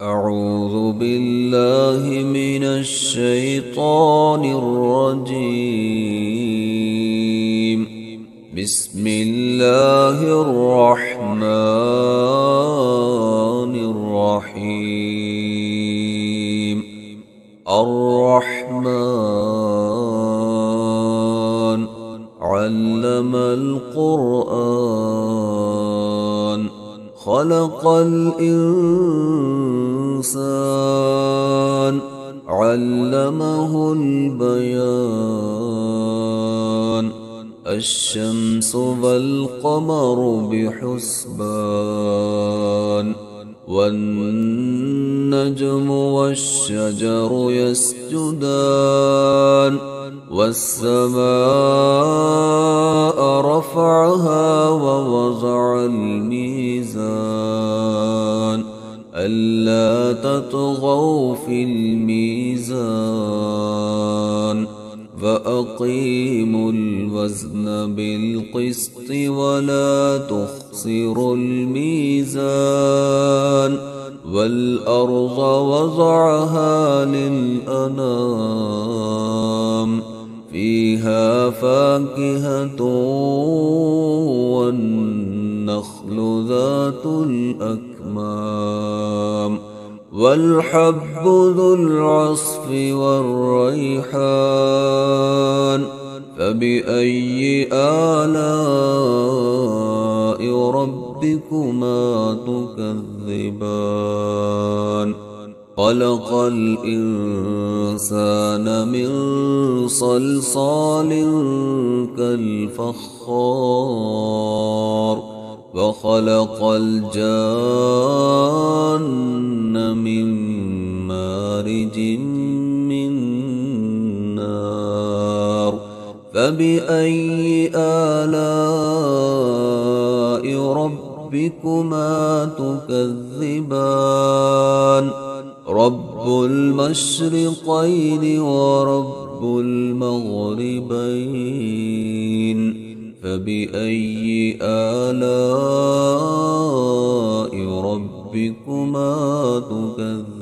أعوذ بالله من الشيطان الرجيم. بسم الله الرحمن الرحيم. الرحمن علم القرآن خلق الإنسان علمه البيان. الشمس والقمر بحسبان والنجم والشجر يسجدان والسماء رفعها ووضع الميزان ألا تطغوا في الميزان فأقيموا الوزن بالقسط ولا تخسروا الميزان والأرض وضعها للأنام فيها فاكهة والنخل ذات الأكمام والحب ذو العصف والريحان فبأي آلاء ربكما تكذبان. خلق الإنسان من صلصال كالفخار وخلق الجان من مارج من نار فبأي آلاء ربكما تكذبان. رب المشرقين ورب المغربين فبأي آلاء ربكما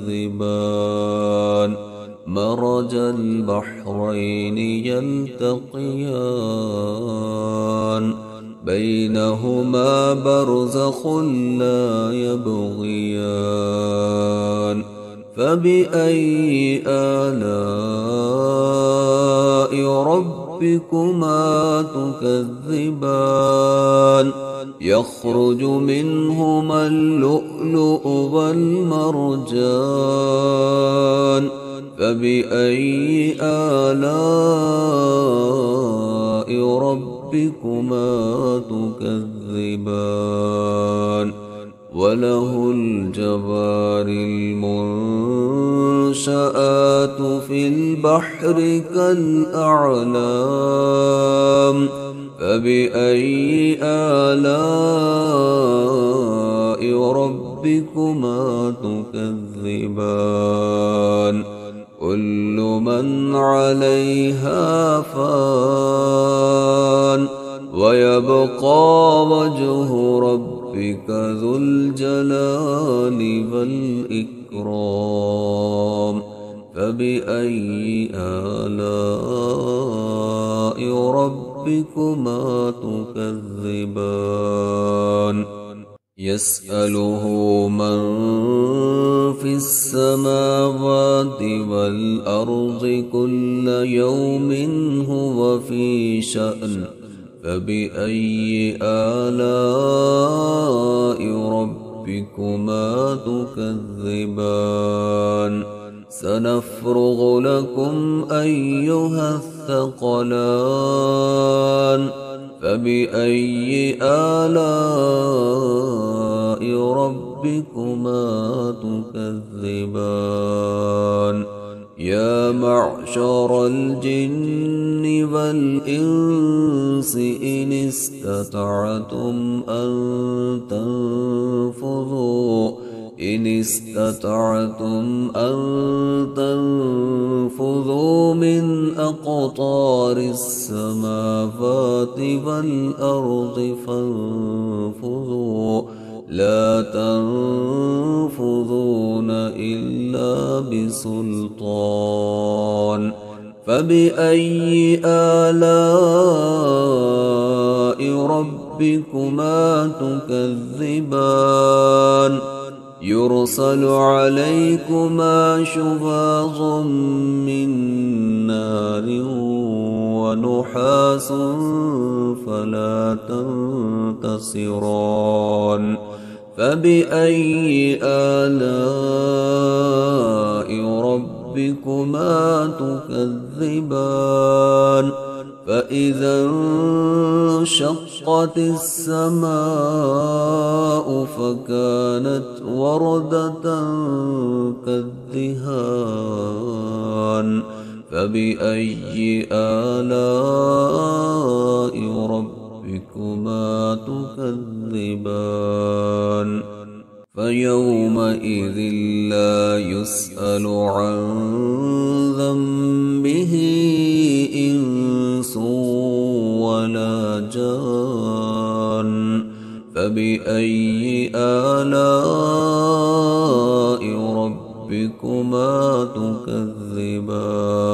تكذبان. مرج البحرين يلتقيان بينهما برزخ لا يبغيان فبأي آلاء ربكما تكذبان. يخرج منهما اللؤلؤ والمرجان فبأي آلاء ربكما تكذبان. وله الجوار المنشآت في البحر كالأعلام فبأي آلاء ربكما تكذبان. كل من عليها فان ويبقى وجه ربك ذو الجلال والإكرام فبأي آلاء ربكما تكذبان. يسأله من في السماوات والأرض كل يوم هو في شأن فبأي آلاء ربكما تكذبان. سنفرغ لكم أيها الثقلان فبأي آلاء ربكما تكذبان. يا معشر الجن والإنس إن استطعتم أن تنفذوا من أقطار السماوات والأرض فانفذوا لا تنفذون يأتون إلا بسلطان فبأي آلاء ربكما تكذبان يرسل عليكما شواظ من نار ونحاس فلا تنتصران فبأي آلاء ربكما تكذبان فإذا انشقت السماء فكانت وردة كالدهان فبأي آلاء ربكما تكذبان فيومئذ لا يسأل عن ذنبه إنس ولا جان فبأي آلاء ربكما تكذبان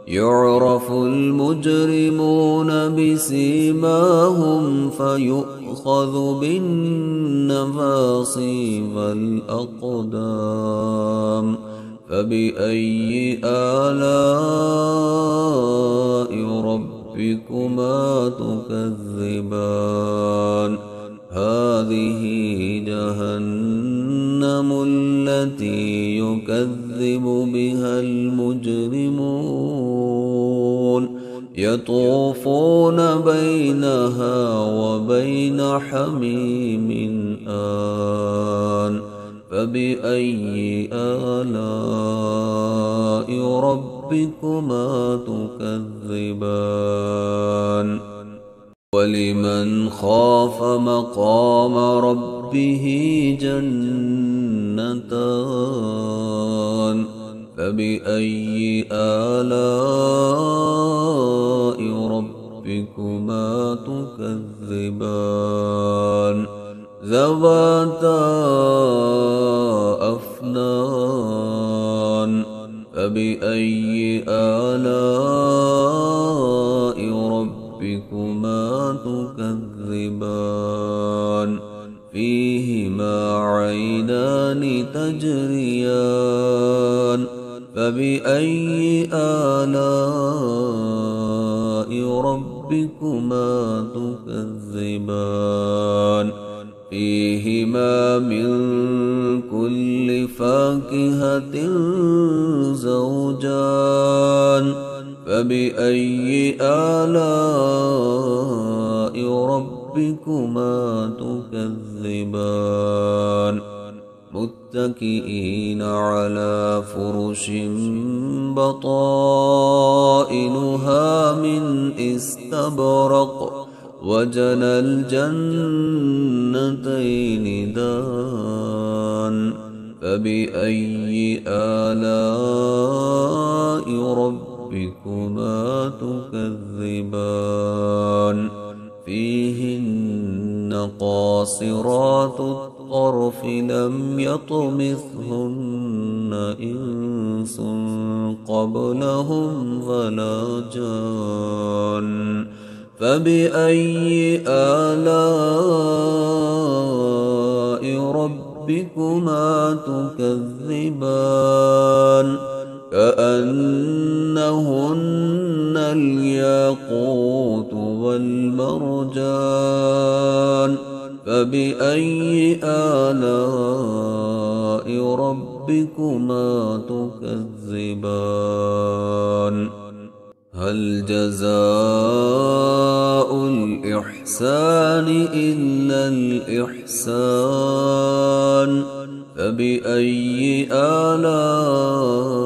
يعرف المجرمون بسيماهم فيؤخذ بالنواصي والأقدام فبأي آلاء ربكما تكذبان هذه جهنم التي يكذب بها المجرمون يطوفون بينها وبين حميم آن فبأي آلاء ربكما تكذبان ولمن خاف مقام ربه جنتان فبأي آلاء ربكما تكذبان ذواتا أفنان فبأي آلاء ربكما تكذبان فيهما عينان تجريان فبأي آلاء ربكما تكذبان فيهما من كل فاكهة زوجان فبأي آلاء ربكما تكذبان متكئين على فرش بطائنها من استبرق وجنى الجنتين دان فبأي آلاء ربكما تكذبان فيهن قاصرات الطرف لم يطمثهن إنس قبلهم ولا جان فبأي آلاء ربكما تكذبان كأنهن الياقوت والمرجان فبأي آلاء ربكما تكذبان هل جزاء الإحسان إلا الإحسان فبأي آلاء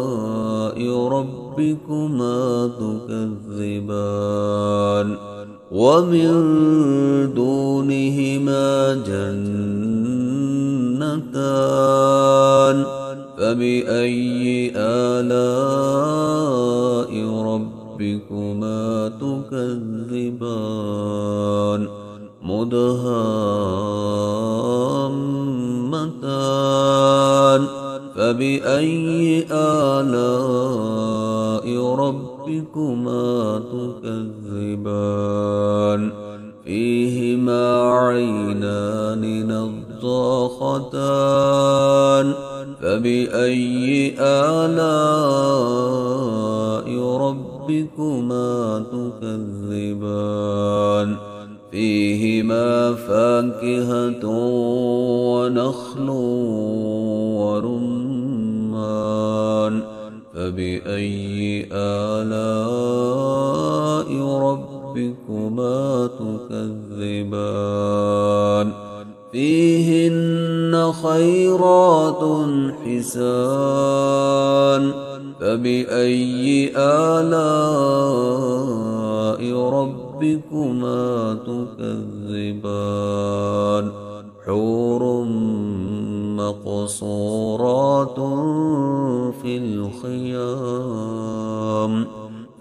ربكما تكذبان ومن دونهما جنتان فبأي آلاء ربكما تكذبان مدهامتان فبأي آلاء ربكما تكذبان فيهما عينان نضاختان فبأي آلاء ربكما تكذبان فيهما فاكهة ونخل ورمان فبأي آلاء ربكما تكذبان فيهن خيرات حسان فبأي آلاء ربكما تكذبان حور مقصورات في الخيام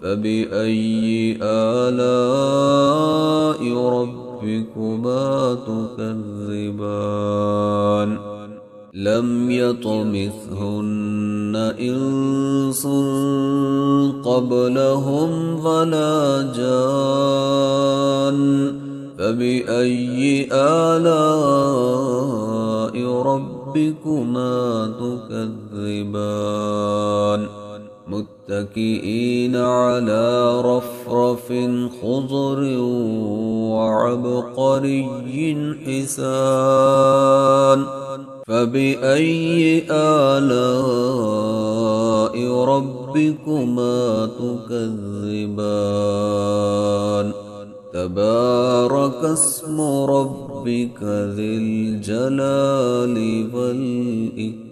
فبأي آلاء ربكما تكذبان لم يطمثهن إنس قبلهم ولا جان فبأي آلاء ربكما تكذبان متكئين على رفرف خضر وعبقري حسان فبأي آلاء ربكما تكذبان تبارك اسم ربك ذي الجلال والإكرام